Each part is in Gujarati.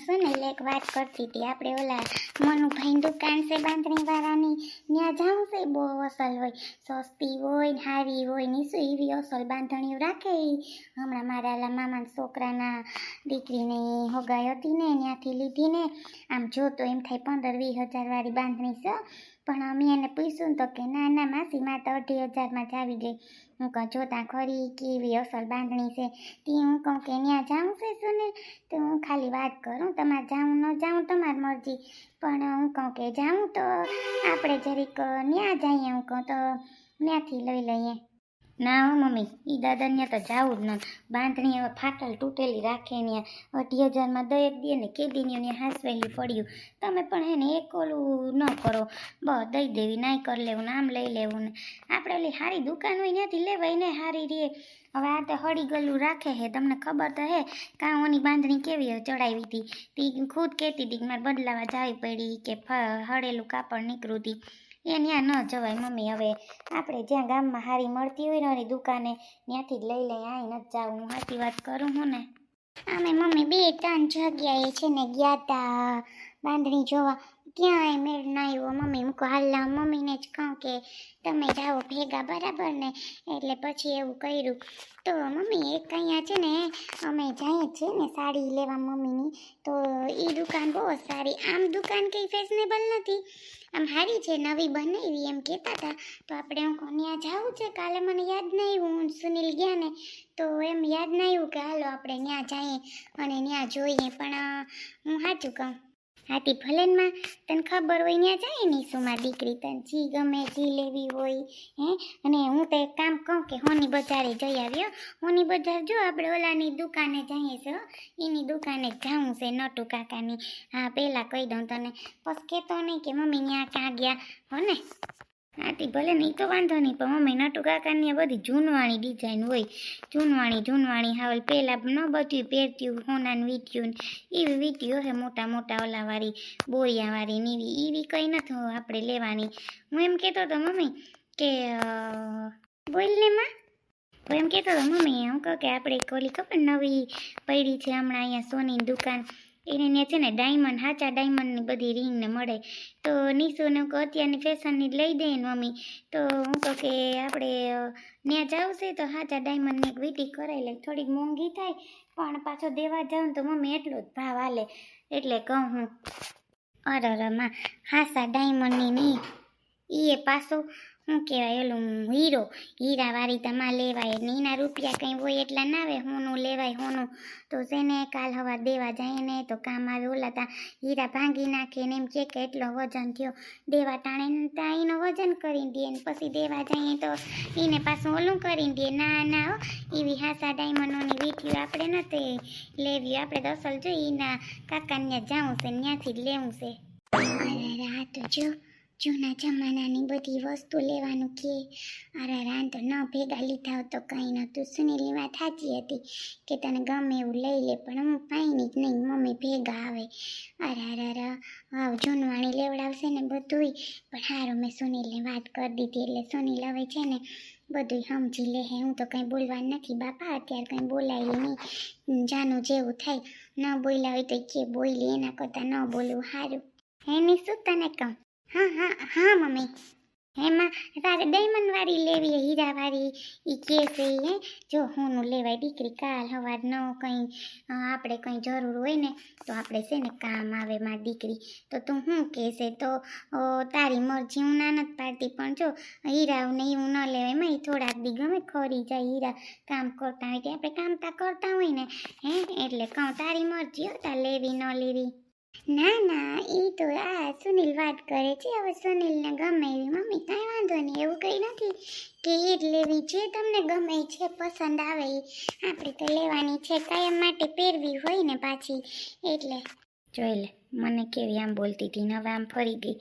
સુનિલ એક વાત કરતી હતી, આપણે ઓલા મનુભાઈ દુકાન છે બાંધણી વાળાની, ત્યાં જાઉં છે. બહુ અસલ હોય, સસ્તી હોય ને સારી હોય ને શું એવી અસલ બાંધણીઓ રાખે. હમણાં મારા ઓલા મામાના છોકરાના દીકરીની હોગાઈ હતી ને ત્યાંથી લીધી ને. આમ જોતો એમ થાય 15-20 હજાર વાળી બાંધણી છે, પણ મેં એને પૂછ્યું તો કે ના ના માસી માં તો 2,500 જ આવી ગઈ. હું કહું જોતા ખરી કેવી અસલ બાંધણી છે. તે હું કહું કે ત્યાં જાઉં છે સુનિલ, તો હું ખાલી વાત કરું, તમારે જાઉં ન જાઉં તમારી મરજી, પણ હું કહું કે જાઉં તો આપણે જરીક ત્યાં જઈએ. હું કહું તો ત્યાંથી લઈ લઈએ. ના હો મમ્મી, એ દાદા ત્યાં તો જાવું જ નથી. બાંધણી હવે ફાટલ તૂટેલી રાખે ત્યાં 2,500 દઈ દે ને કેદીની ત્યાં હાંસવેલી પડ્યું. તમે પણ એને એક ઓલું ન કરો, બસ દઈ દેવી, નાઈ કરી લેવું ને આમ લઈ લેવું ને. આપણે ઓલી સારી દુકાન હોય ત્યાંથી લેવાય ને સારી રે. હવે આ તો હળી ગલું રાખે હે, તમને ખબર તો હે કાંઓની બાંધણી કેવી ચડાવી હતી. તે ખુદ કહેતી હતી કે મારે બદલાવા જવી પડી, કે હળેલું કાપડ નીકળ્યું હતી. એ ત્યાં ન જવાય મમ્મી. હવે આપણે જ્યાં ગામમાં સારી મળતી હોય ને એની દુકાને ત્યાંથી જ લઈ લઈ, અહીં નથી જાવું. હું સાચી વાત કરું હું ને. અમે મમ્મી 2-3 જગ્યાએ છે ને ગયા તા બાંધણી જોવા, ક્યાંય મેળ ના આવ્યો મમ્મી. હું કહું હાલ મમ્મીને જ કહું કે તમે જાઓ ભેગા, બરાબર ને. એટલે પછી એવું કર્યું. તો મમ્મી એક અહીંયા છે ને અમે જઈએ છીએ ને સાડી લેવા મમ્મીની, તો એ દુકાન બહુ સારી. આમ દુકાન કંઈ ફેશનેબલ નથી, આમ સારી છે, નવી બનાવી એમ કહેતા હતા. તો આપણે ત્યાં જવું છે. કાલે મને યાદ નહીં આવ્યું, હું સુનિલ ગયા ને તો એમ યાદ નહીં આવ્યું કે હાલો આપણે ત્યાં જઈએ અને ત્યાં જોઈએ. પણ હું સાચું કહું, હાથી ભલેનમાં તને ખબર હોય ત્યાં જાય ને શું મારી દીકરી, તને જી ગમે જી લેવી હોય હે. અને હું તો એક કામ કહું કે હોની બજારે જઈ આવ્યો. હોની બજાર જો આપણે ઓલાની દુકાને જઈએ છે, એની દુકાને જવું છે નટુ કાકાની. હા પહેલાં કહી દઉં તને, પછી કહેતો નહીં કે મમ્મી ત્યાં ક્યાં ગયા હો ને. હાથી ભલે નહીં તો વાંધો નહીં, પણ મમ્મી નટુ કાકાની બધી જૂનવાણી ડિઝાઇન હોય, જૂનવાણી હાવલ પહેલાં ન બધું પહેરતી હોનાને વીટ્યું એવી વીટ્યું હે, મોટા ઓલાવાળી બોરિયાવાળી ને એવી કંઈ નથી આપણે લેવાની. હું એમ કહેતો હતો મમ્મી કે બોલને માં, હું એમ કહેતો હતો મમ્મી, હું કહું કે આપણે ઓલી ખબર નવી પડી છે હમણાં અહીંયા સોનીની દુકાન, એને ત્યાં છે ને ડાયમંડ, સાચા ડાયમંડની બધી રીંગને મળે. તો નીસુને હું કહું અત્યારની ફેશનની લઈ દે ને મમ્મી. તો હું કહું કે આપણે ત્યાં જાવ છે તો સાચા ડાયમંડની એક વીંટી કરાવી લે. થોડીક મોંઘી થાય પણ પાછો દેવા જાઉં તો મમ્મી એટલો જ ભાવ હાલે. એટલે કહું હું અરે માં સાચા ડાયમંડની નહીં, એ પાછો શું કહેવાય ઓલું હીરાવાળી તમારે લેવાય ને એના રૂપિયા કંઈ હોય એટલા ના આવે. હોનું લેવાય હોનું તો છે ને કાલ સવાર દેવા જાય ને તો કામ આવે. ઓલા તા હીરા ભાંગી નાખે ને એમ કે એટલો વજન થયો, દેવા ટાણે ત્યાં એનો વજન કરી દે ને પછી દેવા જઈએ તો એને પાછું ઓલું કરી દે. ના હો, એવી હાસા ડાયમંડોની વીંટીઓ આપણે નથી લેવી, આપણે તો અસલ જો એના કાકાને જાવું છે ત્યાંથી જ લેવું છે. અરે આ તો જો જૂના જમાનાની બધી વસ્તુ લેવાનું કે અરે રાન તો ન ભેગા લીધા હોત તો કંઈ નહોતું. સુનિલની વાત સાચી હતી કે તને ગમે એવું લઈ લે, પણ હું પાઈની જ નહીં, મમ્મી ભેગા આવે. અરે જૂનવાણી લેવડાવશે ને બધુંય. પણ સારું મેં સુનિલને વાત કરી દીધી એટલે સુનિલ હવે છે ને બધું સમજી લે હે. હું તો કંઈ બોલવાનું નથી બાપા, અત્યારે કંઈ બોલાય નહીં. જાનું જેવું થાય, ન બોલ્યા હોય તો કે બોલી, એના કરતાં ન બોલવું સારું. એની શું તને કહું? હા મમ્મી, એમાં તારે ડાયમંડવાળી લેવી, હીરાવાળી એ કે છે હે. જો હોનું લેવાય દીકરી, કાલ સવાર ન કંઈ આપણે કંઈ જરૂર હોય ને તો આપણે છે ને કામ આવે મારી દીકરી. તો તું શું કહેશે તો તારી મરજી, હું ના નથી પાડતી, પણ જો હીરાને એવું ન લેવાય એમાં થોડાક દી ગમે ખરી જાય હીરા કામ કરતા હોય કે આપણે કામતા કરતા હોય ને હે. એટલે કહું તારી મરજી હતા લેવી ન લેવી. ના એ તો આ સુનિલ વાત કરે છે, હવે સુનિલને ગમે એવી મમ્મી કાંઈ વાંધો નહીં, એવું કંઈ નથી કે એ જ લેવી છે. તમને ગમે છે પસંદ આવે એ આપણે તો લેવાની છે, કાયમ માટે પહેરવી હોય ને પાછી. એટલે જોઈ લે મને કેવી આમ બોલતી હતી ને હવે આમ ફરી ગઈ.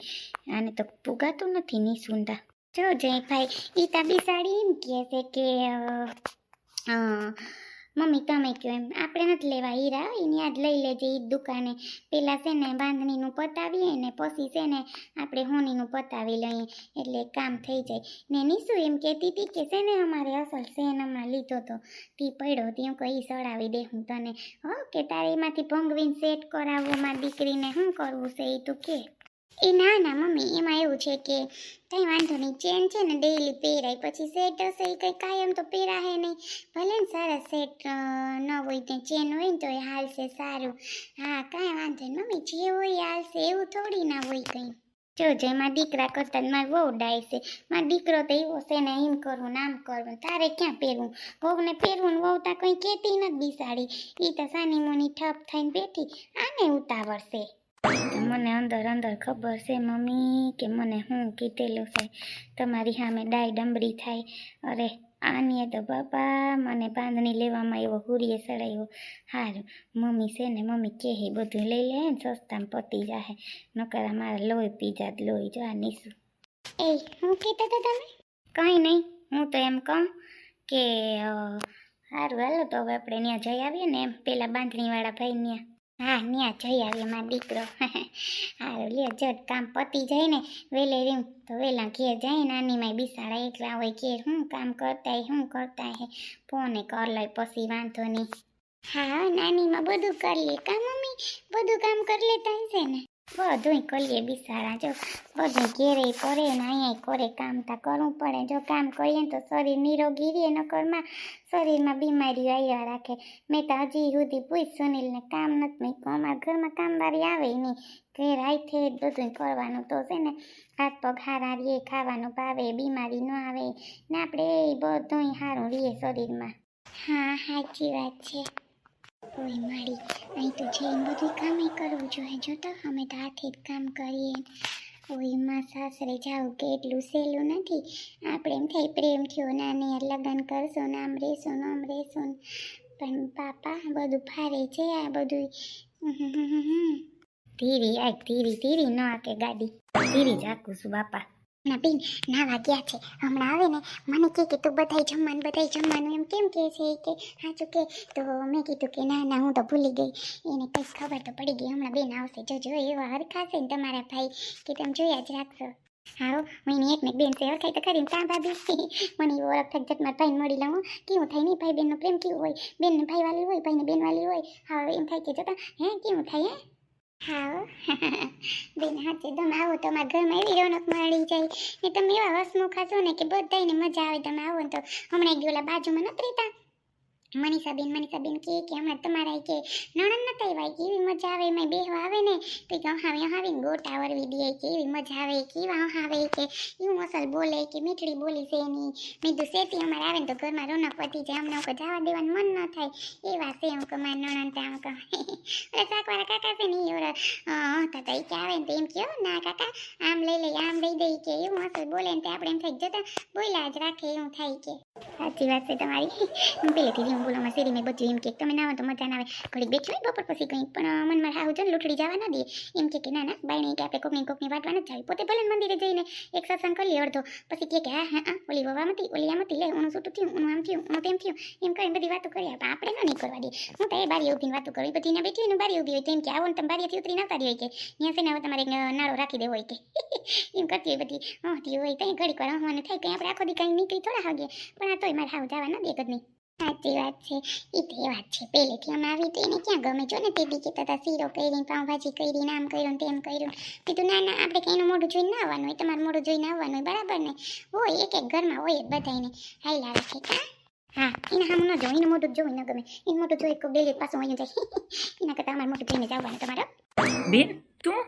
આને તો પુગાતું નથી ની સુંદા. જો જય ભાઈ ઈ તા બિસાડી એમ કહે છે કે મમ્મી તમે કહો એમ આપણે નથી લેવા હીરા એની યાદ લઈ લેજે એ દુકાને. પેલા છે ને બાંધણીનું પતાવીએ ને પછી છે ને આપણે હોનીનું પતાવી લઈએ એટલે કામ થઈ જાય. ને નીસુ એમ કહેતી હતી કે છે ને અમારે અસલ સેન હમણાં લીધો તો તી પડ્યો તી હું કહી સડાવી દે હું તને. હો કે તારે એમાંથી ભંગવીને સેટ કરાવવું મારી દીકરીને શું કરવું છે એ તું કે. એ ના ના મમ્મી એમાં એવું છે કે કંઈ વાંધો નહીં ચેન છે ને ડેઈલી પહેરાય પછી સેટ હશે એ કંઈ કાયમ તો પહેરાશે નહીં. ભલે ને સરસ સેટ ન હોય ને ચેન હોય ને તો એ હાલશે સારું. હા કાંઈ વાંધો નહીં મમ્મી જે હોય એ હાલશે એવું થોડી ના હોય કંઈ. જો જેમાં દીકરા કરતા મારે બહુ ડાય છે. મારો દીકરો તો એવો છે ને એમ કરવું નામ કરવું તારે ક્યાં પહેરવું. વહુને પહેરવું ને વહુ તા કંઈ કહેતી નથી બિસાડી. એ તો સાની મોની ઠપ થઈને બેઠી આને ઉતાવળ છે. મને અંદર અંદર ખબર છે મમ્મી કે મને શું કીધેલું છે તમારી સામે ડાય ડમરી થાય. અરે આનીએ તો બાપા મને બાંધણી લેવામાં એવો હુરીએ સડાયો. સારું મમ્મી છે ને મમ્મી કહે બધું લઈ લે ને સસ્તામાં પતી જાહે નકર મારા લોહી પીજા લોહી જો આ નીસું. એ શું કહેતા હતા તમે? કંઈ નહીં હું તો એમ કહું કે સારું હાલો તો હવે આપણે ત્યાં જઈ આવીએ ને એમ પેલા બાંધણીવાળા ભાઈ ત્યાં. હા ત્યાં જઈ આવીએ મારો દીકરો. સારું લે જટ કામ પતી જાય ને વેલે રીમ તો વેલા ઘેર જાય નાનીમાં બિસાડા એકલા હોય ઘેર શું કામ કરતા હે ફોને કર લઈ પછી વાંધો નહીં. હા નાનીમાં બધું કરી લે કા મમ્મી બધું કામ કરી લેતા હશે ને. બધું કરીએ બિસાડા જો બધું ઘેરે કરે ને અહીંયા કરે કામ તા કરવું પડે. જો કામ કરીએ તો શરીર નિરોગી રહે નકરમાં શરીરમાં બીમારીઓ આવ્યા રાખે. મેં તો હજી સુધી પૂછ સુનિલને કામ નથી મૂક્યું. અમારા ઘરમાં કામવાળી આવે નહીં ઘેર આઈથે જ બધું કરવાનું તો છે ને હાથ પગ હારા રહીએ ખાવાનું ભાવે બીમારી ન આવે ને આપણે બધું સારું રહીએ શરીરમાં. હા સાચી વાત છે. ઓય મારી અહીં તો જઈને બધું કામ કરવું જોઈએ. જો તો અમે તો હાથે જ કામ કરીએ. ઓય માં સાસરે જાવું કે એટલું સહેલું નથી. આપણે એમ થાય પ્રેમ થયો નાની લગ્ન કરશું ને આમ રહેશું પણ પાપા બધું ભારે છે આ બધું. ધીરી ન આકે ગાડી ધીરી જ આકું છું બાપા. ના બેન નાવા ગયા છે હમણાં આવે ને મને કે તું બધાય જમવાનું એમ કેમ કે છે કે સાચું કે તો મેં કીધું કે ના હું તો ભૂલી ગઈ. એને કંઈક ખબર તો પડી ગઈ હમણાં બેન આવશે જોજો એવા હરખાશે ને તમારા ભાઈ કે તમે જોયા જ રાખશો. હારો હું એની એકને બેન છે ઓળખાય તો ખરી કાં ભાભી મને એવો ઓળખ થાય જત મારા ભાઈને મળી લઉં. કેવું થાય નહીં ભાઈ બેનનો પ્રેમ કેવું હોય બેનને ભાઈ વાલી હોય ભાઈને બેન વાલી હોય. હા એમ થાય કે જોતા હે કેવું થાય હે. હા બેન હાચે તમે આવો તો અમારા ઘરમાં એવી રોનક મળી જાય ને તમે એવા હસમુખા છો ને કે બધાને મજા આવે. તમે આવો ને તો હમણાં એક ઓલા બાજુમાં નથી રહેતા મનીષાબેન કે હમણાં તમારા કે નણંદ નતા આવ્યા કે એવી મજા આવે એમાં બેહવા આવે ને તો કે આવીને ગોટા વરવી દે કે એવી મજા આવે કે એવા આવે કે એવું અસલ બોલે કે મીઠડી બોલી છે એની. મેં કીધું શેતી અમારે આવે ને તો ઘરમાં રોનક વધી જાય અમને જવા દેવાનું મન ન થાય એવા છે હું કે મારા નણંદ ત્યાં કહે એટલે શાકવાળા કાકા છે ને એ હતા એ કે આવે ને તો એમ કહો ના કાકા આમ લઈ લઈ આમ લઈ દઈ કે એવું અસલ બોલે ને આપણે એમ થાય જતા બોલ્યા જ રાખે એવું થાય કે. સાચી વાત છે તમારી. હું પહેલેથી હું બોલો શેરી મેં બધું એમ કે તમે ના આવે તો મજા ના આવે ઘડીક બેઠી હોય બપોર પછી કંઈ પણ મનમાં હાવ છે ને લૂંટડી જવા ના દે એમ કે ના બાઈ કે આપણે કોકની વાટવા નથી જાય. પોતે ભલે મંદિરે જઈને એક સત્સંગ કરી લે અડધો પછી કે હા ઓલી વવામતી ઓલી આમતી લે ઊનું છૂટું થયું ઊનું આમ થયું ઊનું તેમ થયું એમ કરીને બધી વાતો કરી પણ આપણે નહીં કરવા દે. હું તો એ બારી ઊભીને વાતો કરું બધી ના બેઠી ને બારી ઊભી હોય તેમ કે આવો ને તમે બારીથી ઉતરી ના પાડી હોય કે ત્યાં છે ને હવે તમારે નાળો રાખી દેવો હોય કે એમ કરતી હોય બધી હતી હોય ત્યાં ઘડીક વાર હવાનું થાય કંઈ આપણે આખો દી કાંઈ નીકળી થોડા હાગે પણ આ તોય મારે હાવ જવા ન દે કદની. સાચી વાત છે એ તો એ વાત છે પહેલેથી અમે આવી તો એને ક્યાં ગમે છો ને તે બી કહેતા હતા શીરો કરીને પાઉંભાજી કરીને આમ કર્યું તેમ કર્યું. કીધું ના આપણે કંઈ એનું મોઢું જોઈને ના આવવાનું હોય તમારું મોઢું જોઈને આવવાનું હોય બરાબર ને હોય એક ઘરમાં હોય જ બધાને હાલ આવે છે કા. હા એના સામે ન જોવું એનું મોઢું જોવું ન ગમે એનું મોઢું જોઈ કોઈ ડેલી પાછું વહી જાય એના કરતાં અમારું મોઢું જોઈને જ આવવાનું તમારા. બેન તું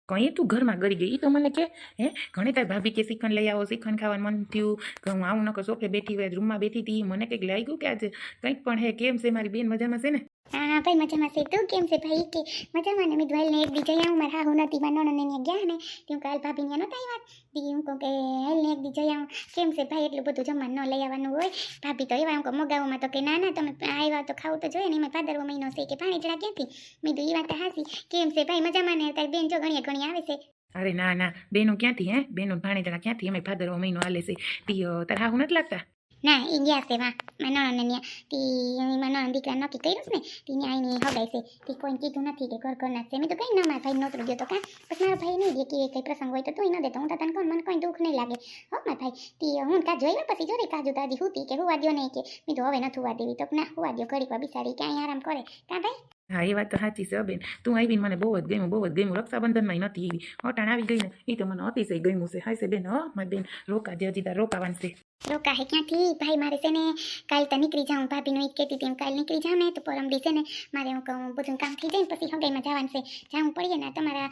કઈ તું ઘરમાં ગળી ગઈ તો મને કે હે ઘણી તારી ભાભી કે શ્રીખંડ લઈ આવો શ્રીખંડ ખાવાનું મન થયું કે હું આવું નકર સોફે બેઠી હોય રૂમમાં બેઠી હતી મને કંઈક લાગ્યું કે આજે કંઈક પણ હે કેમ છે મારી બેન મજામાં છે ને. હા ભાઈ મજામાં છે તું કેમ છે ભાઈ કે મજામાં ને મેં ધોઈને એક દી જઈ આવું મારા હાહુ નથી મારા નણંદને ગયા ને તું કાલ ભાભી ત્યાં નહોતા આવ્યા દી હું કહું કે હાલને એક દી જઈ આવું કેમ છે ભાઈ એટલું બધું જમવાનું ન લઈ આવવાનું હોય. ભાભી તો એવા હું કહું મગાવવામાં તો કે ના તમે આવ્યા તો ખાવું તો જોઈએ ને એમાં ભાદરવો મહિનો છે કે પાણી જરા ક્યાંથી મેં તો એ વાત હાસી કેમ છે ભાઈ મજામાં ને તારી બેન જો ઘણી આવે છે. અરે ના બેનો ક્યાંથી હે બેનો ભાણેજણા ક્યાંથી અમે ભાદરવો મહિનો હાલે છે તી તારા હાહુ નથી લાગતા. ના એ ગયા છે વાં મારા નણંદને ત્યાં તી મારા નણંદ દીકરા નક્કી કર્યું છે ને તી ત્યાં આવીને હગાઈ છે તી કોઈને કીધું નથી કે ઘર ઘરના છે મેં તો કંઈ ના મારા ભાઈ નોતરું ગયો તો કાં પછી મારો ભાઈ નહીં દે કે કંઈ પ્રસંગ હોય તો તું ન દેતો હું તો તને કહું મને કોઈ દુઃખ નહીં લાગે હો મારા ભાઈ તી હું કાં જોઈ પછી જોડે કાજુ દાદી હુતી કે હુવા દ્યો નહીં કે મેં તો હવે નથી હુવા દેવી તો ના હુવા દ્યો ઘડીક વાર બિચારી ક્યાંય આરામ કરે કાં ભાઈ હા એ વાત તો સાચી છે બેન તું આવીને મને બહુ જ ગમ્યું રક્ષાબંધનમાં નથી એવી અટાણ આવી ગઈ ને એ તો મને અતિશય ગમ્યું છે હાય છે બેન મારી બેન રોકા જે હજી તાર રોકાવાનું છે રોકા હે ક્યાંથી ભાઈ મારે છે ને કાલ તો નીકળી જાઉં ભાભીનું ઈ જ કહેતી હતી કાલ નીકળી જાઉં ને તો પરમ દી છે ને મારે હું કહું બધું કામ થઈ જાય ને પછી હગાઈમાં જવાનું છે જાવું પડીએ ને તમારા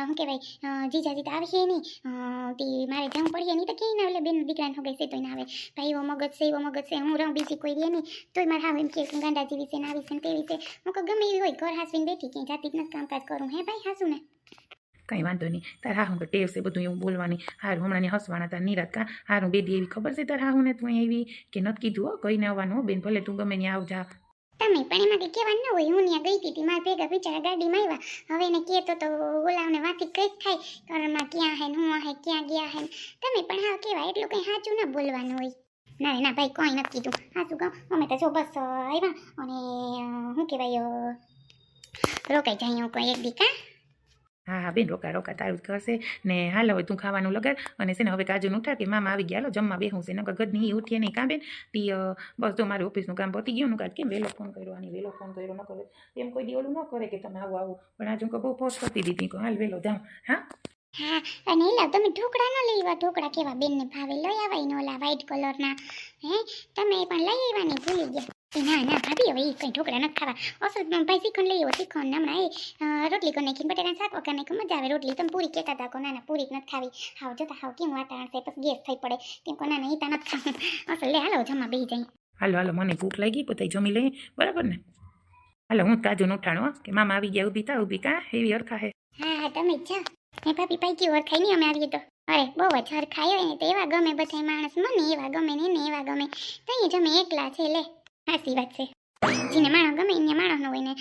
શું કહેવાય જીજાજી તો આવશે નહીં તે મારે જવું પડીએ નહીં તો ક્યાંય ના એટલે બેનનું દીકરાને હગાઈ છે તોય ના આવે ભાઈ એવો મગજ છે હું રહું બીજી કોઈ રહે નહીં તોય મારે હા એમ કે ગાંડા જેવી છે ને આવી છે ને તેવી છે હું કહું ગમે એવી હોય ઘર હાસવીને બેઠી ક્યાંય જાતી જ નથી કામકાજ કરું હે ભાઈ હાસું ને કંઈ વાંધો નહીં તાર હા હું તો ટેવ છે બધું એવું બોલવાની હારું હમણાં હસવાના તાર નિરાત કાં હારું બેદી એવી ખબર છે તાર હા ને તું એવી કે નથી કીધું હો કહીને આવવાનું હો બેન ભલે તું ગમે ત્યાં આવજા તમે પણ એમાં કંઈ કહેવાનું ન હોય હું ત્યાં ગઈ હતી મારા ભેગા બિચારા ગાડીમાં આવ્યા હવે એને કહેતો તો ઓલાવને વાતી કઈ થાય ઘરમાં ક્યાં હે હું હે ક્યાં ગયા હે તમે પણ હા કહેવાય એટલું કંઈ સાચું ના બોલવાનું હોય ના ભાઈ કોઈ નથી કીધું સાચું કહું અમે તો જો બસ આવ્યા અને શું કહેવાય રોકાઈ જાય હું કોઈ એક દી કાં હા બેન રોકા તારું જ કરશે ને હાલ હવે તું ખાવાનું લગાડ અને છે ને હવે કાજુ ઉઠા કે મામા આવી ગયા લો જમવા બેહું છે નકર ગદની ઉઠીએ નહીં કાં બેન તી બસ તો મારું ઓફિસનું કામ પતી ગયું કાં કેમ વહેલો ફોન કર્યો આની વહેલો ફોન કર્યો ન કરે એમ કોઈ દી ઓલું ન કરે કે તમે આવો પણ આજે હું બહુ પોસ્ટ કરતી દીધી હાલ વહેલો જાઉં હા અને લાવ તમે ઢોકળા ન લઈ આવ્યા ઢોકળા કેવા બેનને ભાવે લઈ આવાય ને ઓલા વ્હાઈટ કલરના હે તમે પણ લઈ આવ્યા ને ભૂલી ગયા ના ભાભી હવે એ કંઈ ઢોકળા નથી ખાવા અસલ ભાઈ શીખણ લઈ આવ્યો શીખણ હમણાં એ રોટલી કરી નાખીને બટેટાને શાક વગર નાખી મજા આવે રોટલી તમે પૂરી કહેતા હતા ના પૂરી નથી ખાવી હાવ જોતા હાવ કેવું વાતાવરણ છે પછી ગેસ થઈ પડે તેમ કો ના ઈતા નથી ખાવું અસલ લે હાલો જમા બેસી જાય હાલો મને ભૂખ લાગી પોતે જમી લઈએ બરાબર ને હાલો હું કાજુ ઉઠાણો કે મામા આવી ગયા ઊભી કાં એવી હરખા હે હા તમે જ જાઓ હે ભાભી પાઈકી ઓળખાય નહીં અમે આવીએ તો અરે બહુ જ હરખાય હોય ને તો એવા ગમે બધા માણસ મને એવા ગમે ને એવા ગમે તો અહીંયા જમે એકલા છે લે હાસી વાત છે જેને માણસ ગમે એને માણસ ન હોય ને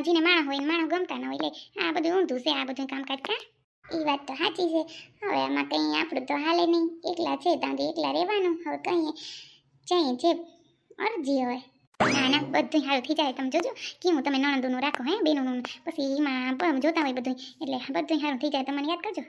જેને માણસ હોય ને માણસ ગમતા ન હોય લે આ બધું ઊંધું છે આ બધું કામકાજ કાં એ વાત તો સાચી છે હવે આમાં કંઈ આપણું તો હાલે નહીં એકલા છે ત્યાં એકલા રહેવાનું હવે કંઈ જઈએ જે અરજી હોય ના બધું સારું થઈ જાય તમે જોજો કેવું તમે નણંદોનું રાખો હે બેનોનું પછી એમાં જોતા હોય બધું એટલે બધું સારું થઈ જાય તમને યાદ કરજો